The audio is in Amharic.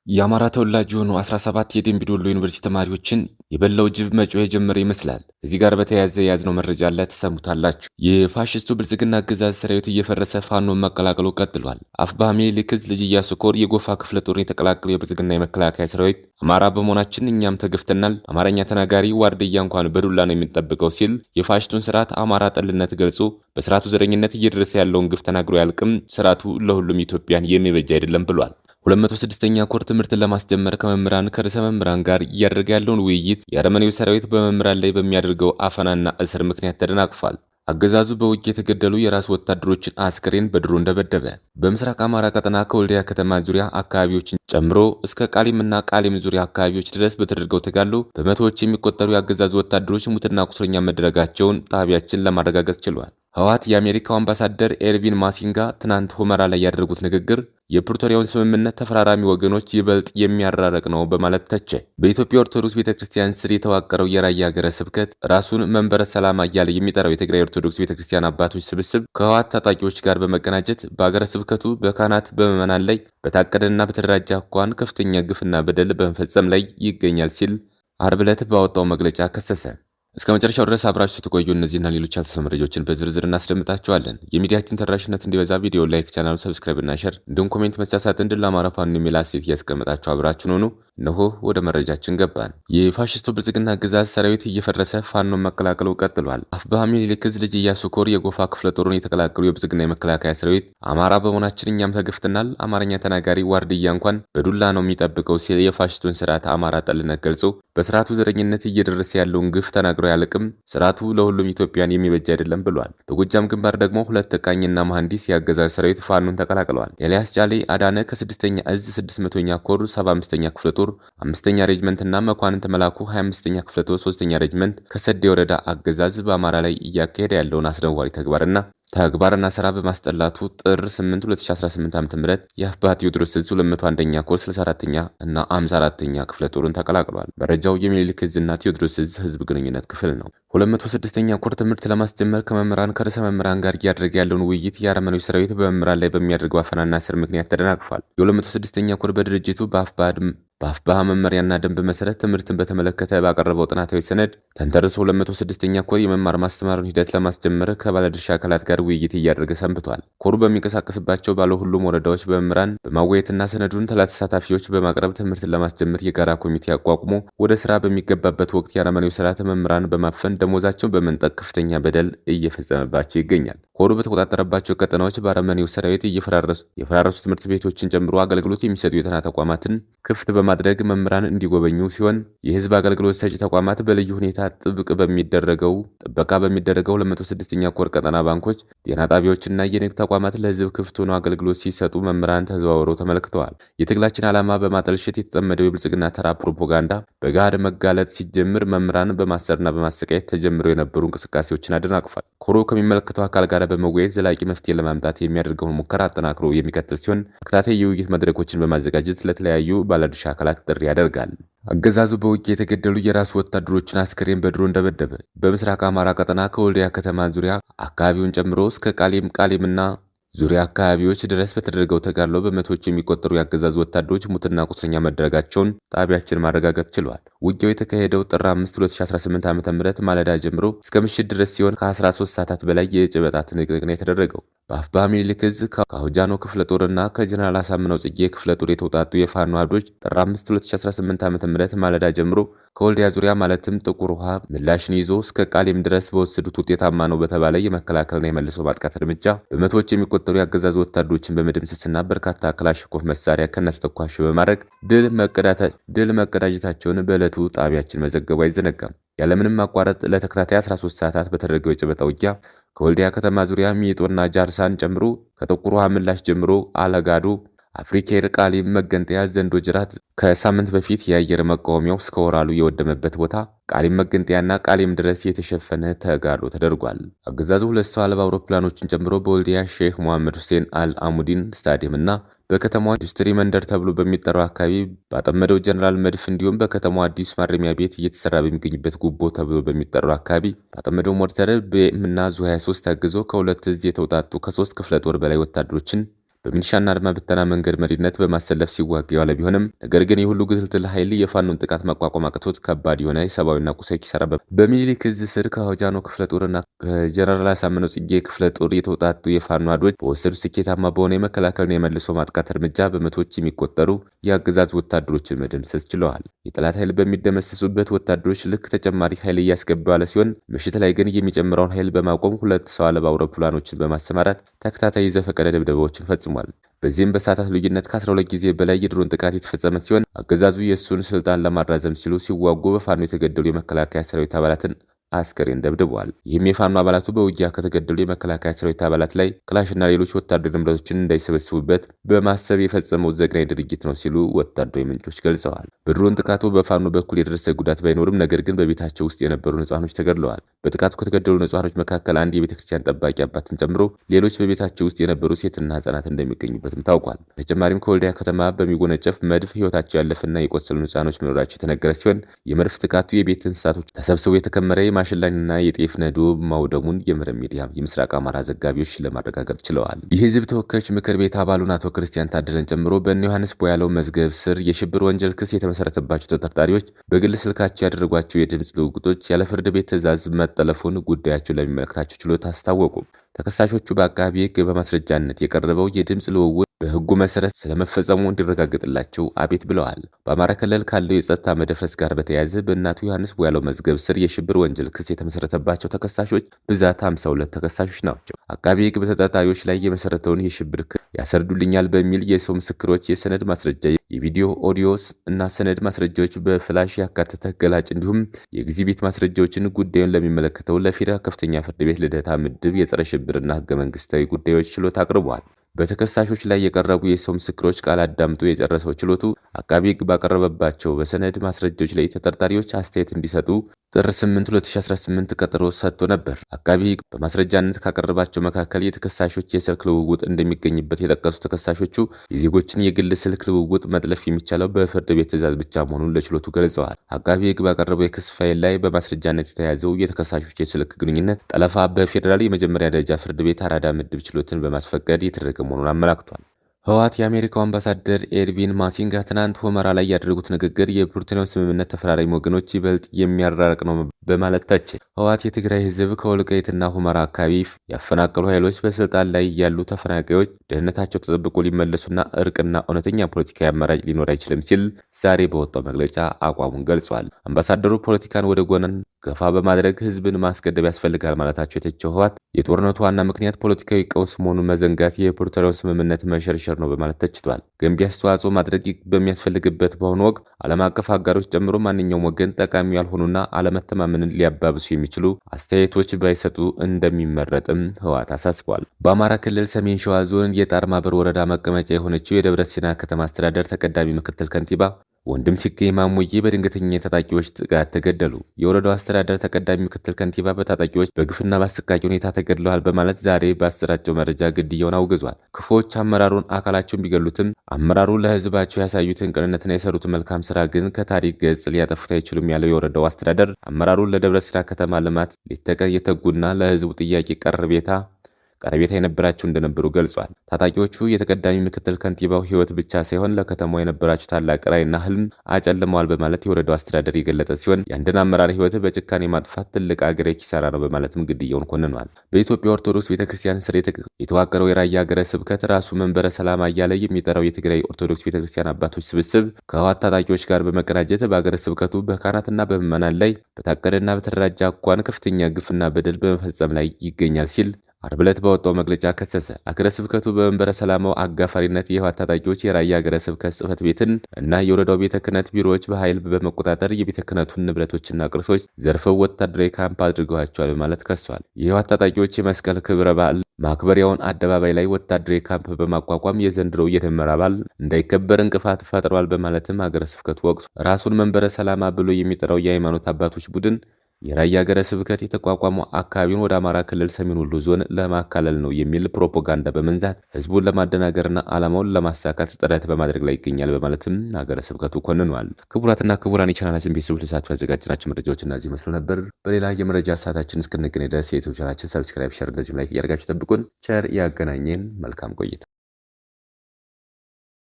የአማራ ተወላጅ የሆኑ 17 የደምቢ ዶሎ ዩኒቨርሲቲ ተማሪዎችን የበላው ጅብ መጮህ የጀመረ ይመስላል። ከዚህ ጋር በተያያዘ የያዝነው መረጃ አለ፣ ተሰሙታላችሁ። የፋሽስቱ ብልጽግና አገዛዝ ሰራዊት እየፈረሰ ፋኖን መቀላቀሉ ቀጥሏል። አፋብኃ ምኒልክ ዕዝ ልጅ ኢያሱ ኮር የጎፋ ክፍለ ጦርን የተቀላቀለው የብልጽግና የመከላከያ ሰራዊት አማራ በመሆናችን እኛም ተገፍተናል፣ አማርኛ ተናጋሪ ዋርድያ እንኳን በዱላ ነው የሚጠብቀው ሲል የፋሽስቱን ስርዓት አማራ ጠልነት ገልጾ በስርዓቱ ዘረኝነት እየደረሰ ያለውን ግፍ ተናግሮ ያልቅም፣ ስርዓቱ ለሁሉም ኢትዮጵያን የሚበጅ አይደለም ብሏል። 206ኛ ኮር ትምህርትን ለማስጀመር ከመምህራን ከርዕሰ መምህራን ጋር እያደረገ ያለውን ውይይት የአረመኔው ሰራዊት በመምህራን ላይ በሚያደርገው አፈናና እስር ምክንያት ተደናቅፏል። አገዛዙ በውጊያ የተገደሉ የራስ ወታደሮችን አስክሬን በድሮን ደበደበ። በምስራቅ አማራ ቀጠና ከወልዲያ ከተማ ዙሪያ አካባቢዎችን ጨምሮ እስከ ቃሊምና ቃሊም ዙሪያ አካባቢዎች ድረስ በተደረገው ተጋድሎ በመቶዎች የሚቆጠሩ የአገዛዙ ወታደሮች ሙትና ቁስለኛ መደረጋቸውን ጣቢያችን ለማረጋገጥ ችሏል። ህወሓት የአሜሪካው አምባሳደር ኤርቪን ማሲንጋ ትናንት ሁመራ ላይ ያደረጉት ንግግር የፕሪቶሪያውን ስምምነት ተፈራራሚ ወገኖች ይበልጥ የሚያራርቅ ነው በማለት ተቸ። በኢትዮጵያ ኦርቶዶክስ ቤተክርስቲያን ስር የተዋቀረው የራያ ሀገረ ስብከት ራሱን መንበረ ሰላማ እያለ የሚጠራው የትግራይ ኦርቶዶክስ ቤተክርስቲያን አባቶች ስብስብ ከህወሓት ታጣቂዎች ጋር በመቀናጀት በሀገረ ስብከቱ በካህናት በምዕመናን ላይ በታቀደና በተደራጀ አኳኋን ከፍተኛ ግፍና በደል በመፈጸም ላይ ይገኛል ሲል አርብ ዕለት ባወጣው መግለጫ ከሰሰ። እስከ መጨረሻው ድረስ አብራችሁ ስትቆዩ እነዚህና ሌሎች ያልተሰሙ መረጃዎችን በዝርዝር እናስደምጣችኋለን። የሚዲያችን ተደራሽነት እንዲበዛ ቪዲዮ ላይክ፣ ቻናሉ ሰብስክራይብ እና ሼር እንዲሁም ኮሜንት መስጫ ሳጥን ድል ለአማራ ፋኖ የሚል አስተያየት እያስቀመጣችሁ አብራችሁን ሆኑ። እነሆ ወደ መረጃችን ገባን። የፋሽስቱ ብልጽግና አገዛዝ ሰራዊት እየፈረሰ ፋኖን መቀላቀሉ ቀጥሏል። አፋብኃ ምኒልክ ዕዝ ልጅ ኢያሱ ኮር የጎፋ ክፍለ ጦርን የተቀላቀሉ የብልጽግና የመከላከያ ሰራዊት አማራ በመሆናችን እኛም ተገፍተናል፣ አማርኛ ተናጋሪ ዋርድያ እንኳን በዱላ ነው የሚጠብቀው ሲል የፋሽስቱን ስርዓት አማራ ጠልነት ገልጾ በስርዓቱ ዘረኝነት እየደረሰ ያለውን ግፍ ተናግሮ ያልቅም፣ ስርዓቱ ለሁሉም ኢትዮጵያን የሚበጅ አይደለም ብሏል። በጎጃም ግንባር ደግሞ ሁለት ተቃኝና መሐንዲስ የአገዛዝ ሰራዊት ፋኖን ተቀላቅለዋል። ኤልያስ ጫሌ አዳነ ከ6ኛ ዕዝ 600ኛ ኮር 75ኛ ክፍለ ጦር 5ኛ ሬጅመንት እና መኳንንት መላኩ 25ኛ ክፍለ ጦር 3ኛ ሬጅመንት ከሰዴ ወረዳ አገዛዝ በአማራ ላይ እያካሄደ ያለውን አስነዋሪ ተግባርና ስራ በማስጠላቱ ጥር 8 2018 ዓ.ም የአፋብኃ ቴዎድሮስ ዕዝ 201ኛ ኮር 64ኛ እና 54ኛ ክፍለ ጦርን ተቀላቅሏል። መረጃው የሚኒልክ ዕዝ እና ቴዎድሮስ ዕዝ ህዝብ ግንኙነት ክፍል ነው። 206ኛ ኮር ትምህርት ለማስጀመር ከመምህራን ከርዕሰ መምህራን ጋር እያደረገ ያለውን ውይይት የአረመኔው ሰራዊት በመምህራን ላይ በሚያደርገው አፈናና እስር ምክንያት ተደናቅፏል። የ206ኛ ኮር በድርጅቱ በአፋብኃ መመሪያና ደንብ መሰረት ትምህርትን በተመለከተ ባቀረበው ጥናታዊ ሰነድ ተንተርሶ 206ኛ ኮር የመማር ማስተማሩን ሂደት ለማስጀመር ከባለድርሻ አካላት ጋር ውይይት እያደረገ ሰንብቷል። ኮሩ በሚንቀሳቀስባቸው ባለ ሁሉም ወረዳዎች በመምህራን በማወያየትና ሰነዱን ለተሳታፊዎች በማቅረብ ትምህርትን ለማስጀመር የጋራ ኮሚቴ አቋቁሞ ወደ ስራ በሚገባበት ወቅት የአረመኔው ስርዓት መምህራን በማፈን ደሞዛቸውን በመንጠቅ ከፍተኛ በደል እየፈጸመባቸው ይገኛል። ኮሩ በተቆጣጠረባቸው ቀጠናዎች በአረመኔው ሰራዊት የፈራረሱ ትምህርት ቤቶችን ጨምሮ አገልግሎት የሚሰጡ የጤና ተቋማትን ክፍት በማድረግ መምህራን እንዲጎበኙ ሲሆን የህዝብ አገልግሎት ሰጪ ተቋማት በልዩ ሁኔታ ጥበቃ በሚደረገው 206ኛ ኮር ቀጠና ባንኮች፣ ጤና ጣቢያዎችና የንግድ ተቋማት ለህዝብ ክፍት ሆነው አገልግሎት ሲሰጡ መምህራን ተዘዋውረው ተመልክተዋል። የትግላችን ዓላማ በማጠልሸት የተጠመደው የብልጽግና ተራ ፕሮፓጋንዳ በገሃድ መጋለጥ ሲጀምር መምህራን በማሰርና በማሰቃየት ተጀምረው የነበሩ እንቅስቃሴዎችን አደናቅፏል። ኮሩ ከሚመለከተው አካል ጋር በመወያየት ዘላቂ መፍትሄ ለማምጣት የሚያደርገውን ሙከራ አጠናክሮ የሚቀጥል ሲሆን ተከታታይ የውይይት መድረኮችን በማዘጋጀት ለተለያዩ ባለድርሻ አካላት ጥሪ ያደርጋል። አገዛዙ በውጊያ የተገደሉ የራሱ ወታደሮችን አስክሬን በድሮን ደበደበ። በምስራቅ አማራ ቀጠና ከወልዲያ ከተማ ዙሪያ አካባቢውን ጨምሮ እስከ ቃሊምና ዙሪያ አካባቢዎች ድረስ በተደረገው ተጋድሎ በመቶዎች የሚቆጠሩ የአገዛዙ ወታደሮች ሙትና ቁስለኛ መደረጋቸውን ጣቢያችን ማረጋገጥ ችሏል። ውጊያው የተካሄደው ጥር 5 2018 ዓ.ም ማለዳ ጀምሮ እስከ ምሽት ድረስ ሲሆን ከ13 ሰዓታት በላይ የጨበጣ ትንቅንቅ ነው የተደረገው። በአፋብኃ ምኒልክ ዕዝ ከአሁጃኖ ክፍለ ጦርና ከጀነራል አሳምነው ጽጌ ክፍለ ጦር የተውጣጡ የፋኖ አህዶች ጥር 5 2018 ዓ.ም ማለዳ ጀምሮ ከወልዲያ ዙሪያ ማለትም ጥቁር ውሃ ምላሽን ይዞ እስከ ቃሊም ድረስ በወሰዱት ውጤታማ ነው በተባለ የመከላከልና የመልሶ ማጥቃት እርምጃ በመቶዎች የሚቆጠሩ የአገዛዙ ወታደሮችን በመደምሰስና በርካታ ክላሽንኮቭ መሳሪያ ከነተተኳሽ በማድረግ ድል መቀዳጀታቸውን በዕለቱ ጣቢያችን መዘገቡ አይዘነጋም። ያለምንም ማቋረጥ ለተከታታይ 13 ሰዓታት በተደረገው የጨበጣ ውጊያ ከወልዲያ ከተማ ዙሪያ ሚጦና ጃርሳን ጨምሮ ከጥቁር ውሃ ምላሽ ጀምሮ አለጋዶ፣ አፍሪኬር፣ ቃሊም መገንጠያ፣ ዘንዶ ጅራት ከሳምንት በፊት የአየር መቃወሚያው እስከ ወራሉ የወደመበት ቦታ ቃሊም መገንጠያና ቃሊም ድረስ የተሸፈነ ተጋድሎ ተደርጓል። አገዛዙ ሁለት ሰው አልባ አውሮፕላኖችን ጨምሮ በወልዲያ ሼክ መሐመድ ሁሴን አል አሙዲን ስታዲየም እና በከተማዋ ኢንዱስትሪ መንደር ተብሎ በሚጠራው አካባቢ ባጠመደው ጀነራል መድፍ እንዲሁም በከተማዋ አዲስ ማረሚያ ቤት እየተሰራ በሚገኝበት ጉቦ ተብሎ በሚጠራው አካባቢ ባጠመደው ሞርተር በኤም እና ዙ 23 ታግዞ ከሁለት ዕዝ የተውጣጡ ከ3 ክፍለ ጦር በላይ ወታደሮችን በሚሊሻና አድማ ብተና መንገድ መሪነት በማሰለፍ ሲዋጋ የዋለ ቢሆንም ነገር ግን የሁሉ ግትልትል ኃይል የፋኖን ጥቃት መቋቋም አቅቶት ከባድ የሆነ የሰብአዊና ቁሳዊ ኪሳራ በሚኒሊክ እዝ ስር ከሆጃኖ ክፍለ ጦርና ከጀነራል አሳምነው ጽጌ ክፍለ ጦር የተውጣጡ የፋኖ አዶች በወሰዱ ስኬታማ በሆነ የመከላከልና የመልሶ ማጥቃት እርምጃ በመቶዎች የሚቆጠሩ የአገዛዝ ወታደሮችን መደምሰስ ችለዋል። የጠላት ኃይል በሚደመሰሱበት ወታደሮች ልክ ተጨማሪ ኃይል እያስገባ ያለ ሲሆን ምሽት ላይ ግን የሚጨምረውን ኃይል በማቆም 2 ሰው አልባ አውሮፕላኖችን በማሰማራት ተከታታይ ዘፈቀደ ድብደባዎችን ፈጽሟል። በዚህም በሰዓታት ልዩነት ከ12 ጊዜ በላይ የድሮን ጥቃት የተፈጸመ ሲሆን አገዛዙ የእሱን ስልጣን ለማራዘም ሲሉ ሲዋጉ በፋኖ የተገደሉ የመከላከያ ሰራዊት አባላትን አስከሬን ደብድበዋል። ይህም የፋኖ አባላቱ በውጊያ ከተገደሉ የመከላከያ ሰራዊት አባላት ላይ ክላሽና ሌሎች ወታደራዊ ንብረቶችን እንዳይሰበስቡበት በማሰብ የፈጸመው ዘግናኝ ድርጊት ነው ሲሉ ወታደራዊ ምንጮች ገልጸዋል። በድሮን ጥቃቱ በፋኖ በኩል የደረሰ ጉዳት ባይኖርም ነገር ግን በቤታቸው ውስጥ የነበሩ ንጹሃኖች ተገድለዋል። በጥቃቱ ከተገደሉ ንጹሃኖች መካከል አንድ የቤተክርስቲያን ጠባቂ አባትን ጨምሮ ሌሎች በቤታቸው ውስጥ የነበሩ ሴትና ህጻናት እንደሚገኙበትም ታውቋል። በተጨማሪም ከወልዲያ ከተማ በሚጎነጨፍ መድፍ ህይወታቸው ያለፈና የቆሰሉ ንጹሃኖች መኖራቸው የተነገረ ሲሆን የመድፍ ጥቃቱ የቤት እንስሳቶች ተሰብስበው የተከመረ ማሽላና የጤፍ ነዶ ማውደሙን የመረብ ሚዲያ የምስራቅ አማራ ዘጋቢዎች ለማረጋገጥ ችለዋል። የህዝብ ተወካዮች ምክር ቤት አባሉን አቶ ክርስቲያን ታደለን ጨምሮ በእነ ዮሐንስ ቦያለው መዝገብ ስር የሽብር ወንጀል ክስ የተመሰረተባቸው ተጠርጣሪዎች በግል ስልካቸው ያደረጓቸው የድምፅ ልውውጦች ያለ ፍርድ ቤት ትዕዛዝ መጠለፉን ጉዳያቸው ለሚመለከታቸው ችሎት አስታወቁ። ተከሳሾቹ በአቃቢ ህግ በማስረጃነት የቀረበው የድምፅ ልውውጥ በህጉ መሰረት ስለመፈጸሙ እንዲረጋገጥላቸው አቤት ብለዋል። በአማራ ክልል ካለው የጸጥታ መደፍረስ ጋር በተያያዘ በእናቱ ዮሐንስ ቦያለው መዝገብ ስር የሽብር ወንጀል ክስ የተመሰረተባቸው ተከሳሾች ብዛት 52 ተከሳሾች ናቸው። አቃቢ ህግ በተጠርጣሪዎች ላይ የመሰረተውን የሽብር ክስ ያሰርዱልኛል በሚል የሰው ምስክሮች፣ የሰነድ ማስረጃ፣ የቪዲዮ ኦዲዮስ እና ሰነድ ማስረጃዎች በፍላሽ ያካተተ ገላጭ እንዲሁም የኤግዚቢት ማስረጃዎችን ጉዳዩን ለሚመለከተው ለፌዴራል ከፍተኛ ፍርድ ቤት ልደታ ምድብ የጸረ ሽብርና ህገ መንግስታዊ ጉዳዮች ችሎት አቅርቧል። በተከሳሾች ላይ የቀረቡ የሰው ምስክሮች ቃል አዳምጦ የጨረሰው ችሎቱ አቃቢ ህግ ባቀረበባቸው በሰነድ ማስረጃዎች ላይ ተጠርጣሪዎች አስተያየት እንዲሰጡ ጥር 8 2018 ቀጠሮ ሰጥቶ ነበር። አቃቢ ህግ በማስረጃነት ካቀረባቸው መካከል የተከሳሾች የስልክ ልውውጥ እንደሚገኝበት የጠቀሱ ተከሳሾቹ የዜጎችን የግል ስልክ ልውውጥ መጥለፍ የሚቻለው በፍርድ ቤት ትዕዛዝ ብቻ መሆኑን ለችሎቱ ገልጸዋል። አቃቢ ህግ ባቀረበው የክስ ፋይል ላይ በማስረጃነት የተያዘው የተከሳሾች የስልክ ግንኙነት ጠለፋ በፌዴራል የመጀመሪያ ደረጃ ፍርድ ቤት አራዳ ምድብ ችሎትን በማስፈቀድ የተደረገ መሆኑን አመላክቷል። ህወሓት የአሜሪካው አምባሳደር ኤርቪን ማሲንጋ ትናንት ሁመራ ላይ ያደረጉት ንግግር የፕሪቶሪያው ስምምነት ተፈራራሚ ወገኖች ይበልጥ የሚያራርቅ ነው በማለት ተቸ። ህወሓት የትግራይ ህዝብ ከወልቃይትና ሁመራ አካባቢ ያፈናቀሉ ኃይሎች በስልጣን ላይ ያሉ ተፈናቃዮች ደህንነታቸው ተጠብቆ ሊመለሱና እርቅና እውነተኛ ፖለቲካዊ አማራጭ ሊኖር አይችልም ሲል ዛሬ በወጣው መግለጫ አቋሙን ገልጿል። አምባሳደሩ ፖለቲካን ወደ ጎን ገፋ በማድረግ ህዝብን ማስገደብ ያስፈልጋል ማለታቸው የተቸው ህወሓት የጦርነቱ ዋና ምክንያት ፖለቲካዊ ቀውስ መሆኑን መዘንጋት የፕሪቶሪያው ስምምነት መሸርሸር ነው በማለት ተችቷል። ገንቢ አስተዋጽኦ ማድረግ በሚያስፈልግበት በአሁኑ ወቅት ዓለም አቀፍ አጋሮች ጨምሮ ማንኛውም ወገን ጠቃሚ ያልሆኑና አለመተማመንን ሊያባብሱ የሚችሉ አስተያየቶች ባይሰጡ እንደሚመረጥም ህወሓት አሳስቧል። በአማራ ክልል ሰሜን ሸዋ ዞን የጣርማበር ወረዳ መቀመጫ የሆነችው የደብረ ሲና ከተማ አስተዳደር ተቀዳሚ ምክትል ከንቲባ ወንድም ሲገኝ ማሙዬ በድንገተኛ የታጣቂዎች ጥቃት ተገደሉ። የወረዳው አስተዳደር ተቀዳሚ ምክትል ከንቲባ በታጣቂዎች በግፍና በአሰቃቂ ሁኔታ ተገድለዋል በማለት ዛሬ ባሰራጨው መረጃ ግድያውን አውግዟል። ክፉዎች አመራሩን አካላቸውን ቢገሉትም አመራሩ ለህዝባቸው ያሳዩትን ቅንነትና የሰሩትን መልካም ስራ ግን ከታሪክ ገጽ ሊያጠፉት አይችሉም ያለው የወረዳው አስተዳደር አመራሩ ለደብረ ሲና ከተማ ልማት ሌት ተቀን የተጉና ለህዝቡ ጥያቄ ቀረቤታ የነበራቸው እንደነበሩ ገልጿል። ታጣቂዎቹ የተቀዳሚ ምክትል ከንቲባው ህይወት ብቻ ሳይሆን ለከተማው የነበራቸው ታላቅ ራዕይና ህልም አጨልመዋል በማለት የወረዳው አስተዳደር የገለጸ ሲሆን የአንድን አመራር ህይወት በጭካኔ ማጥፋት ትልቅ አገራዊ ኪሳራ ነው በማለትም ግድያውን ኮንኗል። በኢትዮጵያ ኦርቶዶክስ ቤተክርስቲያን ስር የተዋቀረው የራያ ሀገረ ስብከት ራሱ መንበረ ሰላማ እያለ የሚጠራው የትግራይ ኦርቶዶክስ ቤተክርስቲያን አባቶች ስብስብ ከህወሓት ታጣቂዎች ጋር በመቀናጀት በሀገረ ስብከቱ በካህናትና በምዕመናን ላይ በታቀደና በተደራጀ አኳኋን ከፍተኛ ግፍና በደል በመፈጸም ላይ ይገኛል ሲል ዓርብ ዕለት በወጣው መግለጫ ከሰሰ። ሀገረ ስብከቱ በመንበረ ሰላማው አጋፋሪነት የህወሓት ታጣቂዎች የራያ ሀገረ ስብከት ጽሕፈት ቤትን እና የወረዳው ቤተ ክህነት ቢሮዎች በኃይል በመቆጣጠር የቤተ ክህነቱን ንብረቶችና ቅርሶች ዘርፈው ወታደራዊ ካምፕ አድርገዋቸዋል በማለት ከሷል። የህወሓት ታጣቂዎች የመስቀል ክብረ በዓል ማክበሪያውን አደባባይ ላይ ወታደራዊ ካምፕ በማቋቋም የዘንድሮው የደመራ በዓል እንዳይከበር እንቅፋት ፈጥሯል በማለትም ሀገረ ስብከቱ ወቅቱ ራሱን መንበረ ሰላማ ብሎ የሚጠራው የሃይማኖት አባቶች ቡድን የራያ ሀገረ ስብከት የተቋቋመው አካባቢውን ወደ አማራ ክልል ሰሜን ወሎ ዞን ለማካለል ነው የሚል ፕሮፓጋንዳ በመንዛት ህዝቡን ለማደናገርና ዓላማውን ለማሳካት ጥረት በማድረግ ላይ ይገኛል በማለትም ሀገረ ስብከቱ ኮንኗል። ክቡራትና ክቡራን የቻናላችን ቤተሰቦች ለሰዓቱ ያዘጋጀናቸው መረጃዎች እነዚህ መስሎ ነበር። በሌላ የመረጃ ሰዓታችን እስክንገናኝ ድረስ የዩቲዩብ ቻናላችን ሰብስክራይብ፣ ሼር እንደዚሁም ላይክ እያደረጋችሁ ጠብቁን። ቸር ያገናኘን። መልካም ቆይታ